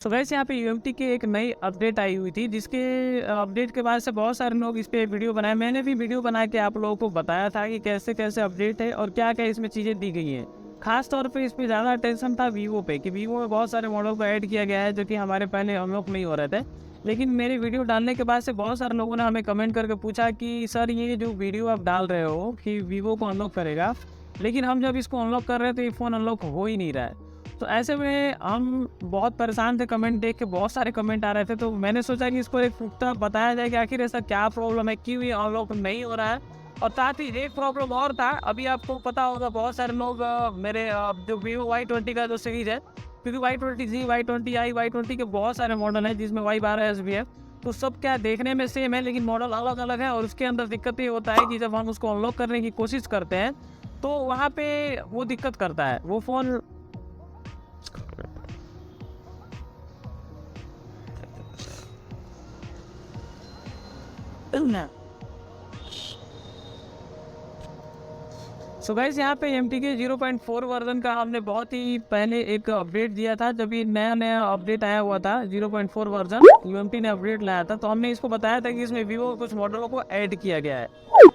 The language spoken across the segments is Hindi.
सो वैसे यहाँ पे यूएमटी की एक नई अपडेट आई हुई थी, जिसके अपडेट के बाद से बहुत सारे लोग इस पे वीडियो बनाए। मैंने भी वीडियो बना के आप लोगों को बताया था कि कैसे कैसे अपडेट है और क्या क्या इसमें चीज़ें दी गई हैं। खास तौर पे इस पे ज़्यादा अटेंशन था वीवो पे, कि वीवो में बहुत सारे मॉडल को ऐड किया गया है जो कि हमारे पहले अनलॉक नहीं हो रहे थे। लेकिन मेरी वीडियो डालने के बाद से बहुत सारे लोगों ने हमें कमेंट करके पूछा कि सर, ये जो वीडियो आप डाल रहे हो कि वीवो को अनलॉक करेगा, लेकिन हम जब इसको अनलॉक कर रहे हैं तो ये फ़ोन अनलॉक हो ही नहीं रहा है। तो ऐसे में हम बहुत परेशान थे, कमेंट देख के बहुत सारे कमेंट आ रहे थे। तो मैंने सोचा कि इसको एक पुख्ता बताया जाए कि आखिर ऐसा क्या प्रॉब्लम है, क्यों ये अनलॉक नहीं हो रहा है। और साथ ही एक प्रॉब्लम और था, अभी आपको पता होगा बहुत सारे लोग मेरे जो वीवो Y20 का जो सीरीज़ है, क्योंकि Y20Z, Y20i, Y20 के बहुत सारे मॉडल हैं जिसमें Y12s भी है। तो सब क्या देखने में सेम है, लेकिन मॉडल अलग अलग है। और उसके अंदर दिक्कत ये होता है कि जब हम उसको अनलॉक करने की कोशिश करते हैं तो वहाँ पे वो दिक्कत करता है, वो फ़ोन ना। सो गाइस, यहाँ पे MTK 0.4 वर्जन का हमने बहुत ही पहले एक अपडेट दिया था, जब ये नया नया अपडेट आया हुआ था 0.4 वर्जन, यूएमटी ने अपडेट लाया था। तो हमने इसको बताया था कि इसमें वीवो कुछ मॉडलों को ऐड किया गया है।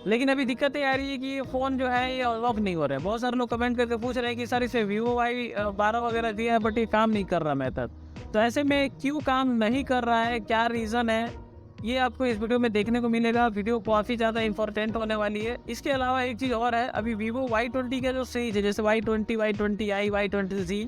लेकिन अभी दिक्कत ये आ रही है कि ये फ़ोन जो है ये अनलॉक नहीं हो रहा है। बहुत सारे लोग कमेंट करके पूछ रहे हैं कि सर, इसमें वीवो Y12 वगैरह दिया है बट ये काम नहीं कर रहा मेथड। तो ऐसे में क्यों काम नहीं कर रहा है, क्या रीज़न है, ये आपको इस वीडियो में देखने को मिलेगा। वीडियो काफ़ी ज़्यादा इंपॉर्टेंट होने वाली है। इसके अलावा एक चीज़ और है, अभी वीवो Y20 का जो सीरीज है, जैसे Y20, Y20i, Y20Z,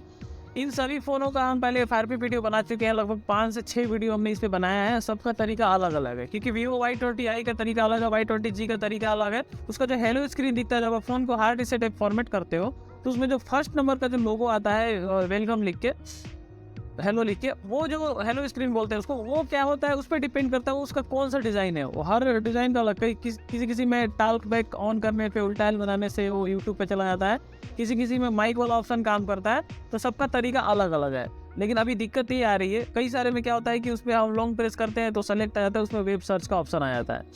इन सभी फ़ोनों का हम पहले FRP वीडियो बना चुके हैं। लगभग 5 से 6 वीडियो हमने इस पे बनाया है। सबका तरीका अलग अलग है, क्योंकि वीवो Y20i का तरीका अलग है, Y20Z का तरीका अलग है। उसका जो हेलो स्क्रीन दिखता है, जब आप फ़ोन को हार्ड रीसेट फॉर्मेट करते हो तो उसमें जो फर्स्ट नंबर का जो लोगो आता है, वेलकम लिख के, हेलो लिख के, वो जो हेलो स्क्रीन बोलते हैं उसको, वो क्या होता है उस पर डिपेंड करता है उसका कौन सा डिज़ाइन है। वो हर डिज़ाइन का अलग, किसी किसी में टॉक बैक ऑन करने पे, उल्टा एल बनाने से वो यूट्यूब पे चला जाता है, किसी किसी में माइक वाला ऑप्शन काम करता है। तो सबका तरीका अलग अलग है। लेकिन अभी दिक्कत ये आ रही है, कई सारे में क्या होता है कि उस पर हम लॉन्ग प्रेस करते हैं तो सेलेक्ट आ जाता है, उसमें वेब सर्च का ऑप्शन आ जाता है।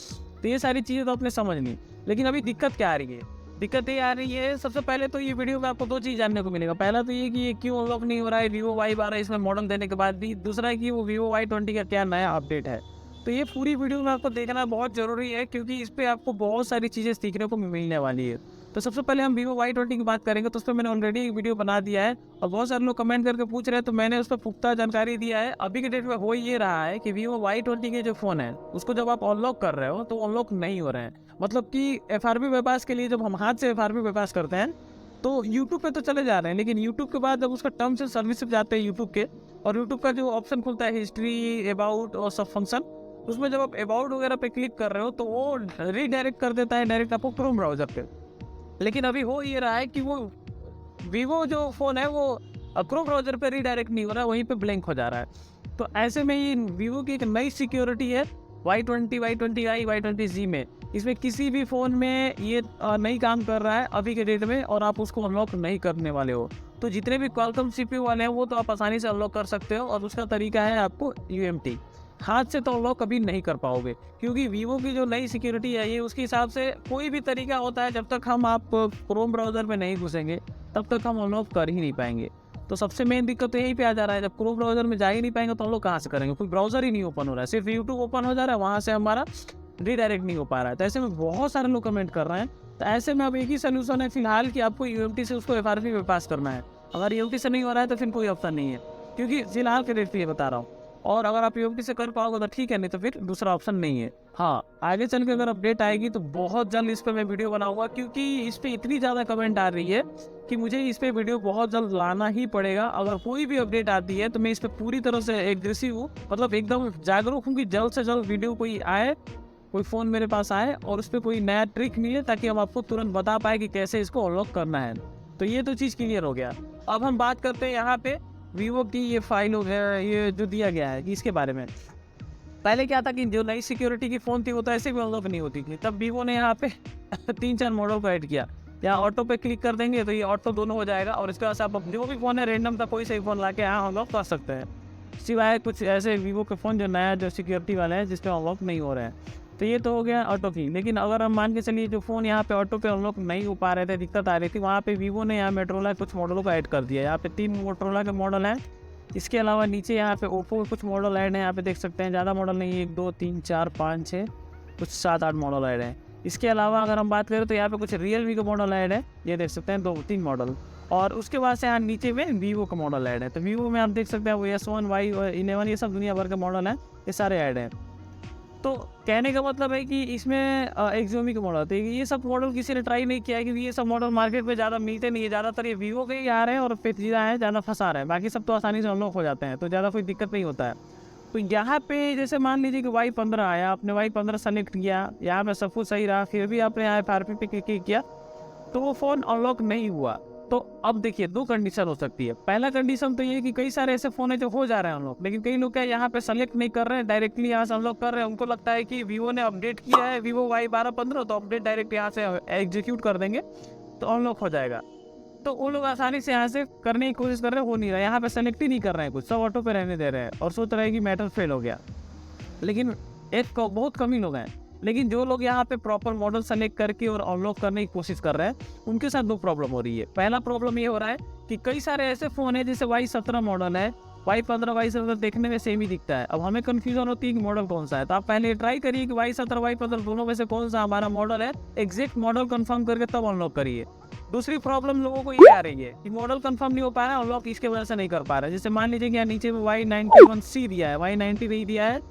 तो ये सारी चीज़ें तो आपने समझनी। लेकिन अभी दिक्कत क्या आ रही है, दिक्कत ये आ रही है, सबसे पहले तो ये वीडियो में आपको 2 चीज़ जानने को मिलेगा। पहला तो ये कि ये क्यों अनलॉक नहीं हो रहा है वीवो Y12 इसमें मॉडल देने के बाद भी। दूसरा है कि वो वीवो Y20 का क्या नया अपडेट है। तो ये पूरी वीडियो में आपको देखना बहुत ज़रूरी है, क्योंकि इस पे आपको बहुत सारी चीज़ें सीखने को मिलने वाली है। तो सबसे पहले हम वीवो Y20 की बात करेंगे, तो उस पर मैंने ऑलरेडी एक वीडियो बना दिया है और बहुत सारे लोग कमेंट करके पूछ रहे हैं, तो मैंने उस पर पुख्ता जानकारी दिया है। अभी के डेट में हो ये रहा है कि वीवो Y20 के जो फ़ोन है उसको जब आप अनलॉक कर रहे हो तो अनलॉक नहीं हो रहे हैं। मतलब कि FRP बाईपास के लिए जब हम हाथ से FRP बाईपास करते हैं तो यूट्यूब पे तो चले जा रहे हैं, लेकिन यूट्यूब के बाद जब उसका टर्म्स एंड सर्विस जाते हैं यूट्यूब के, और यूट्यूब का जो ऑप्शन खुलता है हिस्ट्री, अबाउट और सब फंक्शन, उसमें जब आप अबाउट वगैरह पे क्लिक कर रहे हो तो वो रीडायरेक्ट कर देता है डायरेक्ट आपको क्रोम ब्राउजर पे। लेकिन अभी हो ये रहा है कि वो वीवो जो फ़ोन है वो क्रोम ब्राउजर पे रीडायरेक्ट नहीं हो रहा है, वहीं पे ब्लैंक हो जा रहा है। तो ऐसे में ये वीवो की एक नई सिक्योरिटी है Y20, Y20i, Y20Z में। इसमें किसी भी फ़ोन में ये नहीं काम कर रहा है अभी के डेट में, और आप उसको अनलॉक नहीं करने वाले हो। तो जितने भी क्वालकॉम CPU वाले हैं वो तो आप आसानी से अनलॉक कर सकते हो, और उसका तरीका है आपको UMT। हाथ से तो अनलॉक कभी नहीं कर पाओगे, क्योंकि वीवो की जो नई सिक्योरिटी है ये उसके हिसाब से कोई भी तरीका होता है, जब तक हम आप क्रोम ब्राउज़र में नहीं घुसेंगे तब तक हम अनलॉक कर ही नहीं पाएंगे। तो सबसे मेन दिक्कत तो यहीं पे आ जा रहा है, जब क्रोम ब्राउज़र में जा ही नहीं पाएंगे तो हम लोग कहाँ से करेंगे। कोई ब्राउज़र ही नहीं ओपन हो रहा है, सिर्फ यूट्यूब ओपन हो जा रहा है, वहाँ से हमारा रीडायरेक्ट नहीं हो पा रहा है। तो ऐसे में बहुत सारे लोग कमेंट कर रहे हैं। तो ऐसे में अब एक ही सोल्यूशन है फिलहाल कि आपको UMT से उसको FRP में पास करना है। अगर UMT से नहीं हो रहा है तो फिर कोई ऑप्शन नहीं है, क्योंकि फिलहाल के डेट पे ये बता रहा हूँ। और अगर आप UMT से कर पाओगे तो ठीक है, नहीं तो फिर दूसरा ऑप्शन नहीं है। हाँ, आगे चल के अगर अपडेट आएगी तो बहुत जल्द इस पर मैं वीडियो बनाऊंगा, क्योंकि इस पर इतनी ज़्यादा कमेंट आ रही है कि मुझे इस पर वीडियो बहुत जल्द लाना ही पड़ेगा। अगर कोई भी अपडेट आती है तो मैं इस पर पूरी तरह से एग्रेसिव हूँ, मतलब एकदम जागरूक हूँ कि जल्द से जल्द वीडियो कोई आए, कोई फ़ोन मेरे पास आए और उस पर कोई नया ट्रिक मिले, ताकि हम आपको तुरंत बता पाए कि कैसे इसको अनलॉक करना है। तो ये तो चीज़ क्लियर हो गया। अब हम बात करते हैं यहाँ पे वीवो की ये फाइल हो गया, ये जो दिया गया है कि इसके बारे में। पहले क्या था कि जो नई सिक्योरिटी की फ़ोन थी वो तो ऐसे भी अनलॉक नहीं होती थी, तब वीवो ने यहाँ पे 3-4 मॉडल को ऐड किया। यहाँ ऑटो पे क्लिक कर देंगे तो ये ऑटो दोनों हो जाएगा, और इसके बाद से आप जो भी फ़ोन है रैंडम था कोई सही फ़ोन ला के यहाँ अनलॉक कर सकते हैं, सिवाय कुछ ऐसे वीवो के फ़ोन जो नया जो सिक्योरिटी वाले हैं जिसमें अनलॉक नहीं हो रहे हैं। तो ये तो हो गया ऑटो की। लेकिन अगर हम मान के चलिए जो फ़ोन यहाँ पे ऑटो पे अनलॉक नहीं हो पा रहे थे, दिक्कत आ रही थी, वहाँ पे वीवो ने यहाँ मोटोरोला कुछ मॉडलों को ऐड कर दिया है। यहाँ पे 3 मोटोरोला के मॉडल हैं, इसके अलावा नीचे यहाँ पे ओप्पो के कुछ मॉडल ऐड हैं, यहाँ पे देख सकते हैं, ज़्यादा मॉडल नहीं है, 1 2 3 4 5 6 कुछ 7 8 मॉडल ऐड हैं। इसके अलावा अगर हम बात करें तो यहाँ पे कुछ रियलमी का मॉडल ऐड है, ये देख सकते हैं 2 3 मॉडल। और उसके बाद से यहाँ नीचे में वीवो का मॉडल ऐड है। तो वीवो में आप देख सकते हैं वो S1 Y11 ये सब दुनिया भर के मॉडल हैं, ये सारे ऐड हैं। तो कहने का मतलब है कि इसमें एक Xiaomi का मॉडल, तो ये सब मॉडल किसी ने ट्राई नहीं किया है, क्योंकि ये सब मॉडल मार्केट में ज़्यादा मिलते नहीं है। ज़्यादातर ये वीवो के ही आ रहे हैं और फिर ज़्यादा है, ज़्यादा फंसा रहे हैं। बाकी सब तो आसानी से अनलॉक हो जाते हैं, तो ज़्यादा कोई दिक्कत नहीं होता है। तो यहाँ पे जैसे मान लीजिए कि Y15 आया, आपने Y15 सेलेक्ट किया, यहाँ पे सब कुछ सही रहा, फिर भी आपने FRP पे क्लिक किया तो वो फ़ोन अनलॉक नहीं हुआ। तो अब देखिए 2 कंडीशन हो सकती है। पहला कंडीशन तो ये है कि कई सारे ऐसे फ़ोन है जो हो जा रहे हैं अनलॉक, लेकिन कई लोग क्या यहाँ पे सेलेक्ट नहीं कर रहे हैं, डायरेक्टली यहाँ से अनलॉक कर रहे हैं। उनको लगता है कि वीवो ने अपडेट किया है, वीवो Y12-15, तो अपडेट डायरेक्ट यहाँ से एग्जीक्यूट कर देंगे तो अनलॉक हो जाएगा। तो वो लोग आसानी से यहाँ से करने की कोशिश कर रहे हैं, हो नहीं रहा, यहाँ पे सेलेक्ट ही नहीं कर रहे हैं कुछ, सब ऑटो पे रहने दे रहे हैं और सोच रहे हैं कि मैटर फेल हो गया। लेकिन बहुत कम ही लोग हैं। लेकिन जो लोग यहाँ पे प्रॉपर मॉडल सेलेक्ट करके और अनलॉक करने की कोशिश कर रहे हैं, उनके साथ 2 प्रॉब्लम हो रही है। पहला प्रॉब्लम ये हो रहा है कि कई सारे ऐसे फ़ोन है जैसे Y17 मॉडल है, Y15 Y17 देखने में सेम ही दिखता है। अब हमें कन्फ्यूजन होती है कि मॉडल कौन सा है। तो आप पहले ट्राई करिए कि Y17 Y15 दोनों में से कौन सा हमारा मॉडल है, एग्जैक्ट मॉडल कंफर्म करके तब अनलॉक करिए। दूसरी प्रॉब्लम लोगों को ये आ रही है कि मॉडल कंफर्म नहीं हो पा रहा है, अनलॉक इसके वजह से नहीं कर पा रहा है। जैसे मान लीजिए कि यहाँ नीचे में Y91C दिया है, Y90 नहीं दिया है,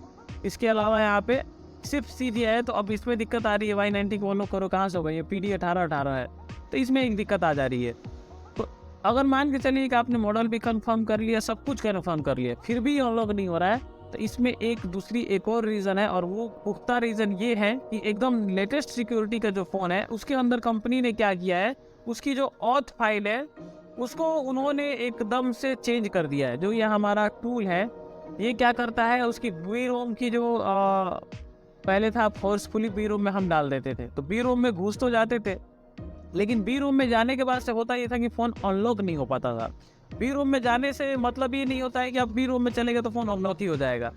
इसके अलावा यहाँ पे सिर्फ C दिया है। तो अब इसमें दिक्कत आ रही है, Y90 को अनलॉक करो, कहाँ से होगा, ये PD 1818 है, तो इसमें एक दिक्कत आ जा रही है। तो अगर मान के चलिए कि आपने मॉडल भी कंफर्म कर लिया, सब कुछ कंफर्म कर लिया, फिर भी अनलॉक नहीं हो रहा है, तो इसमें एक और रीज़न है, और वो पुख्ता रीज़न ये है कि एकदम लेटेस्ट सिक्योरिटी का जो फ़ोन है उसके अंदर कंपनी ने क्या किया है, उसकी जो ऑथ फाइल है उसको उन्होंने एकदम से चेंज कर दिया है। जो ये हमारा टूल है ये क्या करता है, उसकी बी रोम की जो पहले था फोर्सफुली बी रोम में हम डाल देते थे, तो बी रोम में घुस तो जाते थे, लेकिन बी रोम में जाने के बाद से होता ये था कि फ़ोन अनलॉक नहीं हो पाता था। बी रोम में जाने से मतलब ये नहीं होता है कि आप बी रोम में चलेंगे तो फ़ोन अनलॉक ही हो जाएगा।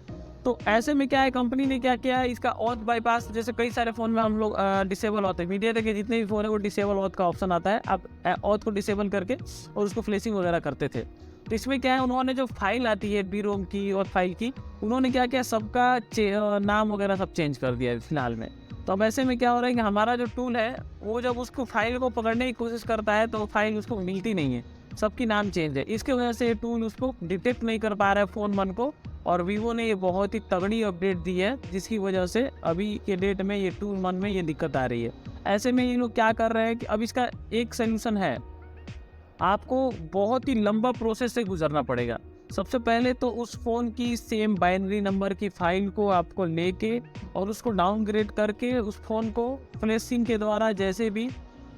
तो ऐसे में क्या है, कंपनी ने क्या किया है, इसका ऑथ बाईपास, जैसे कई सारे फ़ोन में हम लोग डिसेबल होते हैं, मीडिया के जितने भी फ़ोन है वो डिसेबल ऑथ का ऑप्शन आता है, आप ऑथ को डिसेबल करके और उसको फ्लैशिंग वगैरह करते थे। तो इसमें क्या है, उन्होंने जो फाइल आती है बी रोम की और फाइल की, उन्होंने क्या किया, सबका नाम वगैरह सब चेंज कर दिया है फिलहाल में। तो अब ऐसे में क्या हो रहा है कि हमारा जो टूल है वो जब उसको फाइल को पकड़ने की कोशिश करता है तो फाइल उसको मिलती नहीं है, सबकी नाम चेंज है। इसके वजह से ये टूल उसको डिटेक्ट नहीं कर पा रहा है फ़ोन 1 को, और वीवो ने ये बहुत ही तगड़ी अपडेट दी है, जिसकी वजह से अभी के डेट में ये टूल 1 में ये दिक्कत आ रही है। ऐसे में ये लोग क्या कर रहे हैं कि अब इसका एक सोल्यूशन है, आपको बहुत ही लंबा प्रोसेस से गुजरना पड़ेगा। सबसे पहले तो उस फ़ोन की सेम बाइनरी नंबर की फ़ाइल को आपको लेके और उसको डाउनग्रेड करके उस फ़ोन को फ्लैशिंग के द्वारा जैसे भी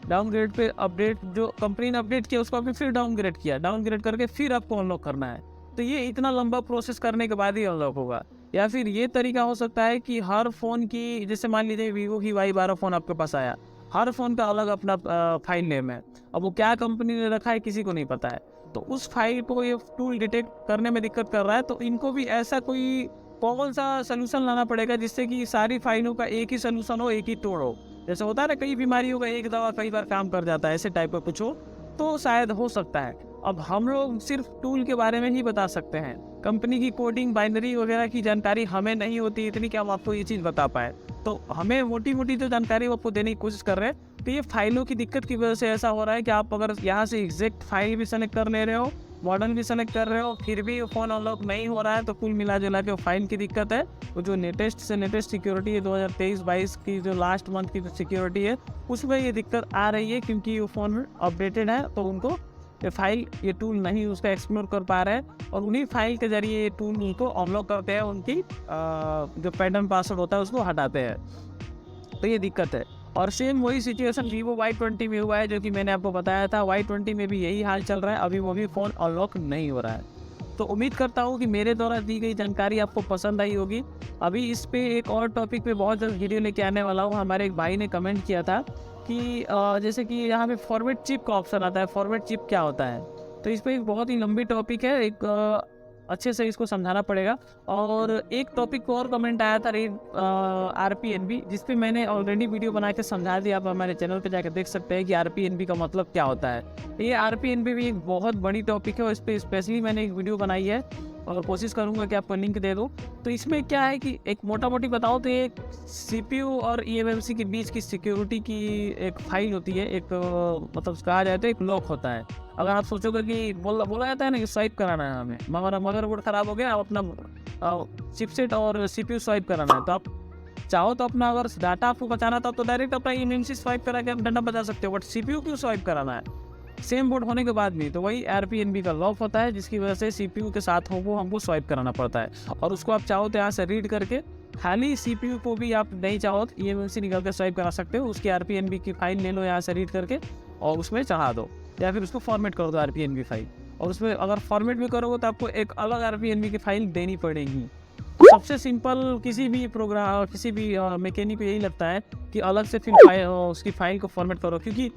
डाउनग्रेड पे अपडेट, जो कंपनी ने अपडेट किया उसको आपने फिर डाउनग्रेड किया, डाउनग्रेड करके फिर आपको अनलॉक करना है। तो ये इतना लंबा प्रोसेस करने के बाद ही अनलॉक होगा। या फिर ये तरीका हो सकता है कि हर फ़ोन की, जैसे मान लीजिए वीवो की Y12 फ़ोन आपके पास आया, हर फ़ोन का अलग अपना फाइल नेम है, अब वो क्या कंपनी ने रखा है किसी को नहीं पता है, तो उस फाइल को ये टूल डिटेक्ट करने में दिक्कत कर रहा है। तो इनको भी ऐसा कोई कॉमन सा सलूशन लाना पड़ेगा जिससे कि सारी फाइलों का एक ही सलूशन हो, एक ही टूल हो। जैसे होता है ना, कई बीमारियों का एक दवा कई बार काम कर जाता है, ऐसे टाइप का कुछ हो तो शायद हो सकता है। अब हम लोग सिर्फ टूल के बारे में ही बता सकते हैं, कंपनी की कोडिंग बाइनरी वगैरह की जानकारी हमें नहीं होती इतनी कि हम आपको ये चीज़ बता पाए। तो हमें मोटी मोटी जो जानकारी वो आपको देने की कोशिश कर रहे हैं। तो ये फाइलों की दिक्कत की वजह से ऐसा हो रहा है कि आप अगर यहाँ से एग्जैक्ट फाइल भी सेलेक्ट कर ले रहे हो, मॉडल भी सेलेक्ट कर रहे हो, फिर भी फ़ोन अनलॉक नहीं हो रहा है, तो कुल मिला जुला के फाइल की दिक्कत है। वो जो लेटेस्ट से लेटेस्ट सिक्योरिटी है 2023-22 की, जो लास्ट मंथ की सिक्योरिटी है, उसमें ये दिक्कत आ रही है, क्योंकि वो फ़ोन अपडेटेड है तो उनको ये फाइल, ये टूल नहीं उसका एक्सप्लोर कर पा रहे हैं, और उन्हीं फाइल के जरिए ये टूल उनको अनलॉक करते हैं, उनकी जो पैटर्न पासवर्ड होता है उसको हटाते हैं। तो ये दिक्कत है। और सेम वही सिचुएशन वीवो Y20 में हुआ है, जो कि मैंने आपको बताया था। Y20 में भी यही हाल चल रहा है, अभी वो भी फ़ोन अनलॉक नहीं हो रहा है। तो उम्मीद करता हूँ कि मेरे द्वारा दी गई जानकारी आपको पसंद आई होगी। अभी इस पे एक और टॉपिक पे बहुत जल्द वीडियो लेके आने वाला हूँ। हमारे एक भाई ने कमेंट किया था कि जैसे कि यहाँ पे फॉरवर्ड चिप का ऑप्शन आता है, फॉरवर्ड चिप क्या होता है, तो इस पर एक बहुत ही लंबी टॉपिक है। एक अच्छे से इसको समझाना पड़ेगा। और एक टॉपिक को और कमेंट आया था RPNB, जिस पे मैंने ऑलरेडी वीडियो बना के समझा दिया। आप हमारे चैनल पे जाकर देख सकते हैं कि RPNB का मतलब क्या होता है। ये RPNB भी एक बहुत बड़ी टॉपिक है और इस पर स्पेशली मैंने एक वीडियो बनाई है और कोशिश करूंगा कि आपको लिंक दे दूं। तो इसमें क्या है कि एक मोटा मोटी बताओ तो एक CPU और eMMC के बीच की सिक्योरिटी की एक फाइल होती है, एक मतलब कहा जाए तो एक लॉक होता है। अगर आप सोचोगे कि बोला जाता है ना कि स्वाइप कराना है हमें, मदरबोर्ड खराब हो गया, आप अपना चिपसेट और CPU स्वाइप कराना है, तो आप चाहो तो अपना अगर डाटा आपको बचाना था तो डायरेक्ट अपना eMMC स्वाइप करा के आप डाटा बचा सकते हो, बट CPU क्यों स्वाइप कराना है सेम बोर्ड होने के बाद भी? तो वही RPNB का लॉक होता है, जिसकी वजह से CPU के साथ हो वो हमको स्वाइप कराना पड़ता है। और उसको आप चाहो तो यहाँ से रीड करके खाली CPU को भी आप नहीं चाहो तो eMMC निकाल कर स्वाइप करा सकते हो। उसकी RPNB की फाइल ले लो यहाँ से रीड करके और उसमें चढ़ा दो, या फिर उसको फॉर्मेट कर दो RPNB फाइल। और उसमें अगर फॉर्मेट भी करोगे तो आपको एक अलग RPNB की फाइल देनी पड़ेगी। सबसे सिंपल किसी भी प्रोग्राम, किसी भी मैकेनिक को यही लगता है कि अलग से फिर उसकी फाइल को फॉर्मेट करो, क्योंकि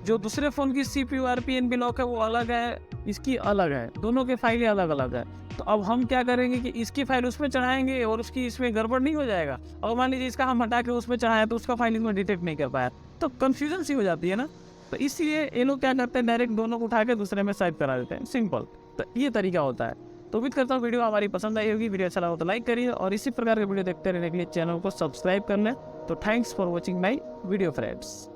जो दूसरे फ़ोन की CPU RPNB लॉक है वो अलग है, इसकी अलग है, दोनों के फाइलें अलग अलग है। तो अब हम क्या करेंगे कि इसकी फाइल उसमें चढ़ाएंगे और उसकी इसमें गड़बड़ नहीं हो जाएगा। और मान लीजिए इसका हम हटा के उसमें चढ़ाएं तो उसका फाइल इसमें डिटेक्ट नहीं कर पाया, तो कन्फ्यूजन सी हो जाती है ना। तो इसलिए ये लोग क्या करते हैं, डायरेक्ट दोनों को उठा के दूसरे में स्वाइप करा देते हैं, सिंपल। तो ये तरीका होता है। तो उम्मीद करता हूँ वीडियो हमारी पसंद आई होगी। वीडियो अच्छा लगा तो लाइक करिए और इसी प्रकार के वीडियो देखते रहने के लिए चैनल को सब्सक्राइब कर लें। तो thanks for watching my video friends.